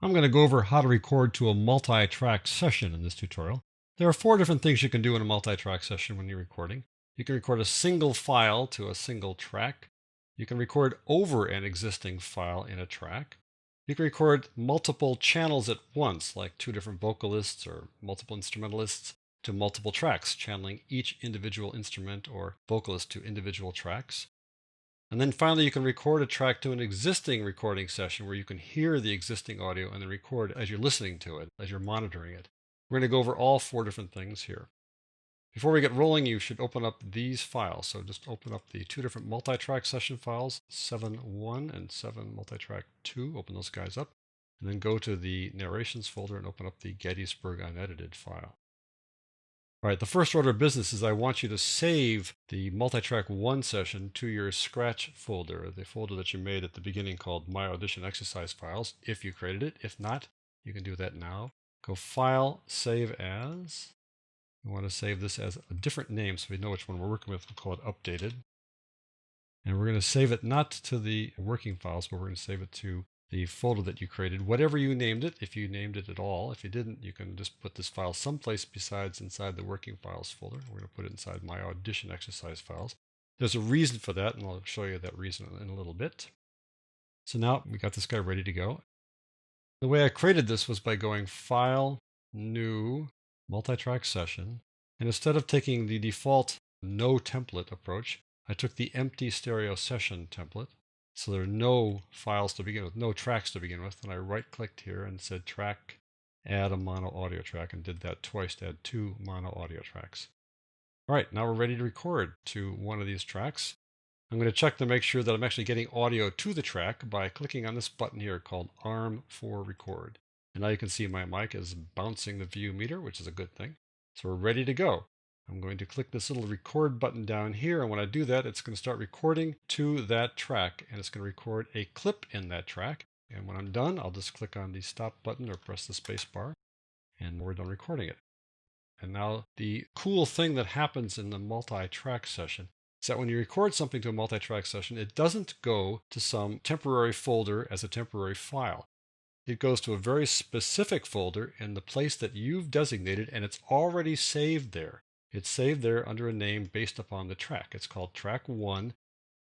I'm going to go over how to record to a multi-track session in this tutorial. There are 4 different things you can do in a multi-track session when you're recording. You can record a single file to a single track. You can record over an existing file in a track. You can record multiple channels at once, like 2 different vocalists or multiple instrumentalists, to multiple tracks, channeling each individual instrument or vocalist to individual tracks. And then finally, you can record a track to an existing recording session where you can hear the existing audio and then record as you're listening to it, as you're monitoring it. We're going to go over all 4 different things here. Before we get rolling, you should open up these files. So just open up the 2 different multi-track session files, 7.1 and 7 multitrack 2. Open those guys up. And then go to the narrations folder and open up the Gettysburg unedited file. All right, the first order of business is I want you to save the Multitrack 1 session to your Scratch folder, the folder that you made at the beginning called My Audition Exercise Files, if you created it. If not, you can do that now. Go File, Save As. We want to save this as a different name so we know which one we're working with. We'll call it Updated. And we're going to save it not to the working files, but we're going to save it to the folder that you created, whatever you named it, if you named it at all. If you didn't, you can just put this file someplace besides inside the working files folder. We're going to put it inside My Audition Exercise Files. There's a reason for that, and I'll show you that reason in a little bit. So now we got this guy ready to go. The way I created this was by going File, New, Multitrack Session, and instead of taking the default No Template approach, I took the Empty Stereo Session template. So there are no files to begin with, no tracks to begin with. And I right-clicked here and said Track, Add a Mono Audio Track, and did that twice to add 2 mono audio tracks. All right, now we're ready to record to one of these tracks. I'm going to check to make sure that I'm actually getting audio to the track by clicking on this button here called Arm for Record. And now you can see my mic is bouncing the view meter, which is a good thing. So we're ready to go. I'm going to click this little record button down here, and when I do that, it's going to start recording to that track, and it's going to record a clip in that track. And when I'm done, I'll just click on the stop button or press the space bar, and we're done recording it. And now the cool thing that happens in the multi-track session is that when you record something to a multi-track session, it doesn't go to some temporary folder as a temporary file. It goes to a very specific folder in the place that you've designated, and it's already saved there. It's saved there under a name based upon the track. It's called Track 1,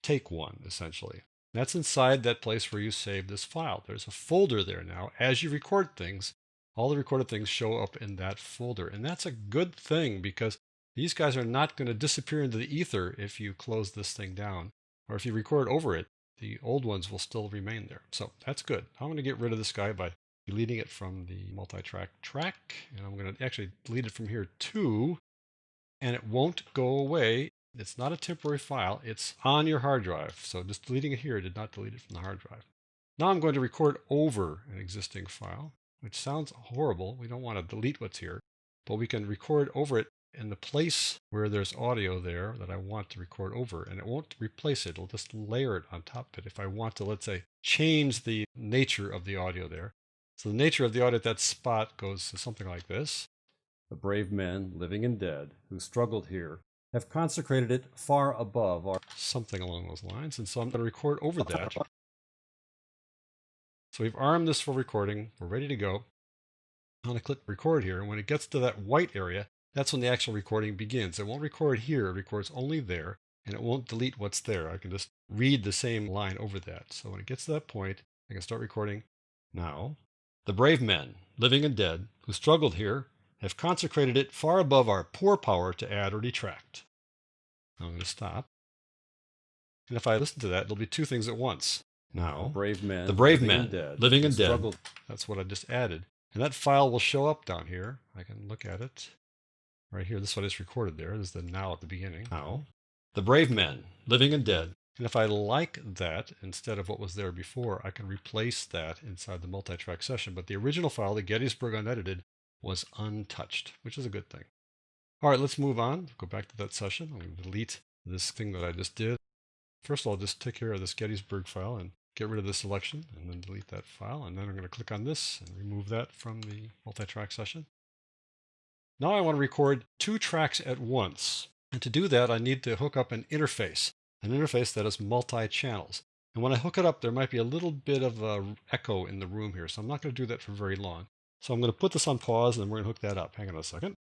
Take 1, essentially. That's inside that place where you save this file. There's a folder there now. As you record things, all the recorded things show up in that folder. And that's a good thing because these guys are not going to disappear into the ether if you close this thing down. Or if you record over it, the old ones will still remain there. So that's good. I'm going to get rid of this guy by deleting it from the multi-track track. And I'm going to actually delete it from here too. And it won't go away. It's not a temporary file. It's on your hard drive. So just deleting it here did not delete it from the hard drive. Now I'm going to record over an existing file, which sounds horrible. We don't want to delete what's here, but we can record over it in the place where there's audio there that I want to record over, and it won't replace it. It'll just layer it on top of it. If I want to, let's say, change the nature of the audio there. So the nature of the audio at that spot goes to something like this. The brave men, living and dead, who struggled here, have consecrated it far above our... Something along those lines. And so I'm going to record over that. So we've armed this for recording. We're ready to go. I'm going to click record here. And when it gets to that white area, that's when the actual recording begins. It won't record here. It records only there. And it won't delete what's there. I can just read the same line over that. So when it gets to that point, I can start recording now. The brave men, living and dead, who struggled here, have consecrated it far above our poor power to add or detract. I'm going to stop. And if I listen to that, there'll be 2 things at once. Now, the brave men, living and dead, that's what I just added. And that file will show up down here. I can look at it. Right here, this is what is recorded there. This is the now at the beginning. Now, the brave men, living and dead. And if I like that instead of what was there before, I can replace that inside the multi-track session. But the original file, the Gettysburg unedited, was untouched, which is a good thing. All right, let's move on. Go back to that session. I'm going to delete this thing that I just did. First of all, I'll just take care of this Gettysburg file and get rid of this selection and then delete that file. And then I'm going to click on this and remove that from the multi-track session. Now I want to record 2 tracks at once. And to do that, I need to hook up an interface that is multi-channels. And when I hook it up, there might be a little bit of echo in the room here, so I'm not going to do that for very long. So I'm going to put this on pause, and then we're going to hook that up. Hang on a second.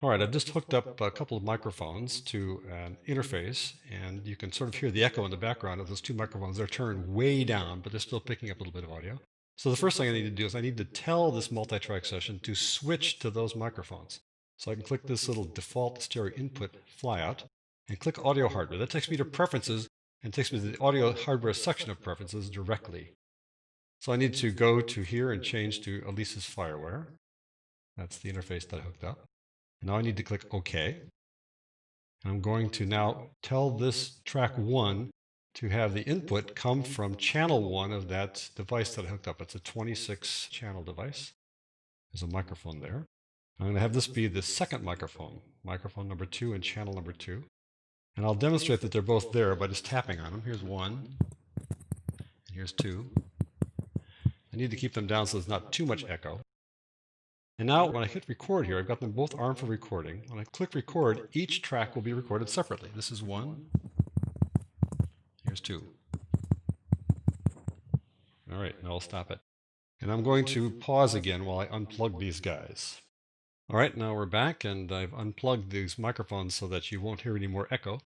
All right, I've just hooked up a couple of microphones to an interface, and you can sort of hear the echo in the background of those two microphones. They're turned way down, but they're still picking up a little bit of audio. So the first thing I need to do is I need to tell this multi-track session to switch to those microphones. So I can click this little default stereo input flyout and click audio hardware. That takes me to preferences and takes me to the audio hardware section of preferences directly. So I need to go to here and change to Elise's Firewire. That's the interface that I hooked up. Now I need to click OK. And I'm going to now tell this track 1 to have the input come from channel 1 of that device that I hooked up. It's a 26 channel device. There's a microphone there. I'm going to have this be the second microphone, microphone number 2 and channel number 2. And I'll demonstrate that they're both there by just tapping on them. Here's 1, and here's 2. I need to keep them down so there's not too much echo. And now when I hit record here, I've got them both armed for recording. When I click record, each track will be recorded separately. This is 1. Here's 2. All right, now I'll stop it. And I'm going to pause again while I unplug these guys. All right, now we're back, and I've unplugged these microphones so that you won't hear any more echo.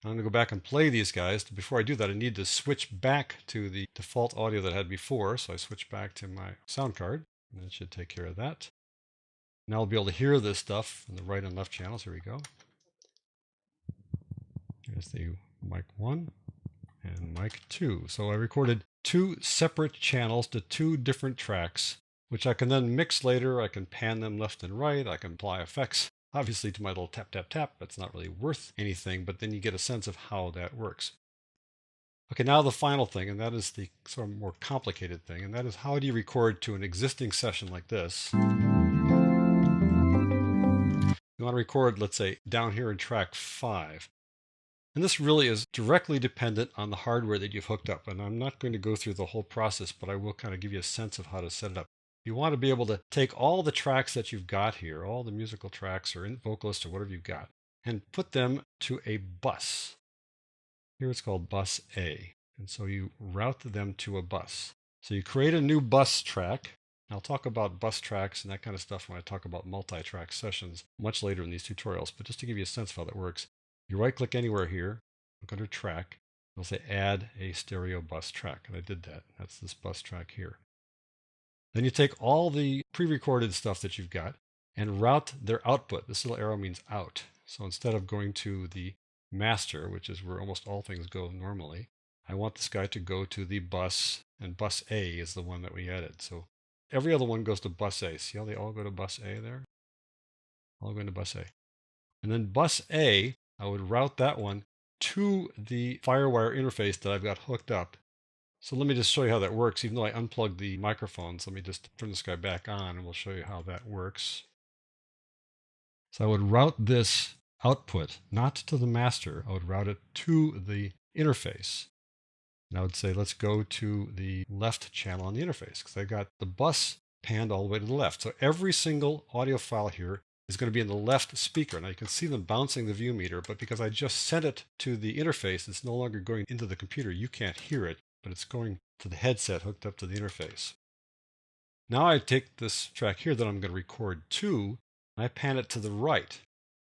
I'm going to go back and play these guys. Before I do that, I need to switch back to the default audio that I had before. So I switch back to my sound card, and it should take care of that. Now I'll be able to hear this stuff in the right and left channels. Here we go. Here's the mic 1 and mic 2. So I recorded 2 separate channels to 2 different tracks, which I can then mix later. I can pan them left and right. I can apply effects, obviously, to my little tap, tap, tap. That's not really worth anything, but then you get a sense of how that works. Okay, now the final thing, and that is the sort of more complicated thing, and that is how do you record to an existing session like this? You want to record, let's say, down here in track 5. And this really is directly dependent on the hardware that you've hooked up. And I'm not going to go through the whole process, but I will kind of give you a sense of how to set it up. You want to be able to take all the tracks that you've got here, all the musical tracks or vocalists or whatever you've got, and put them to a bus. Here it's called bus A. And so you route them to a bus. So you create a new bus track. I'll talk about bus tracks and that kind of stuff when I talk about multi-track sessions much later in these tutorials, but just to give you a sense of how that works, you right-click anywhere here, look under track, it'll say add a stereo bus track, and I did that. That's this bus track here. Then you take all the pre-recorded stuff that you've got and route their output. This little arrow means out. So instead of going to the master, which is where almost all things go normally, I want this guy to go to the bus, and bus A is the one that we added. So every other one goes to bus A. See how they all go to bus A there? All going to bus A. And then bus A, I would route that one to the Firewire interface that I've got hooked up. So let me just show you how that works. Even though I unplugged the microphones, let me just turn this guy back on and we'll show you how that works. So I would route this output, not to the master. I would route it to the interface. And I would say, let's go to the left channel on the interface because I got the bus panned all the way to the left. So every single audio file here is going to be in the left speaker. Now you can see them bouncing the view meter, but because I just sent it to the interface, it's no longer going into the computer. You can't hear it, but it's going to the headset hooked up to the interface. Now I take this track here that I'm going to record to, and I pan it to the right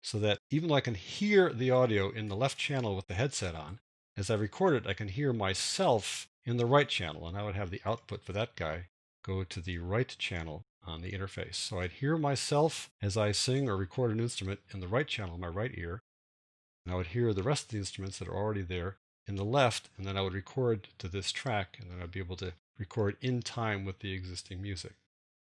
so that even though I can hear the audio in the left channel with the headset on, as I record it, I can hear myself in the right channel, and I would have the output for that guy go to the right channel on the interface. So I'd hear myself as I sing or record an instrument in the right channel in my right ear, and I would hear the rest of the instruments that are already there in the left, and then I would record to this track, and then I'd be able to record in time with the existing music.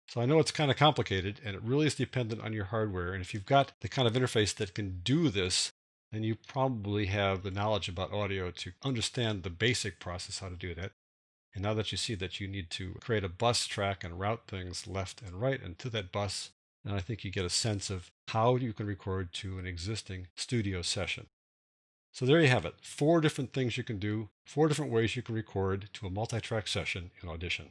So I know it's kind of complicated, and it really is dependent on your hardware, and if you've got the kind of interface that can do this, then you probably have the knowledge about audio to understand the basic process how to do that. And now that you see that you need to create a bus track and route things left and right and to that bus, then I think you get a sense of how you can record to an existing studio session. So there you have it. 4 different things you can do, 4 different ways you can record to a multi-track session in Audition.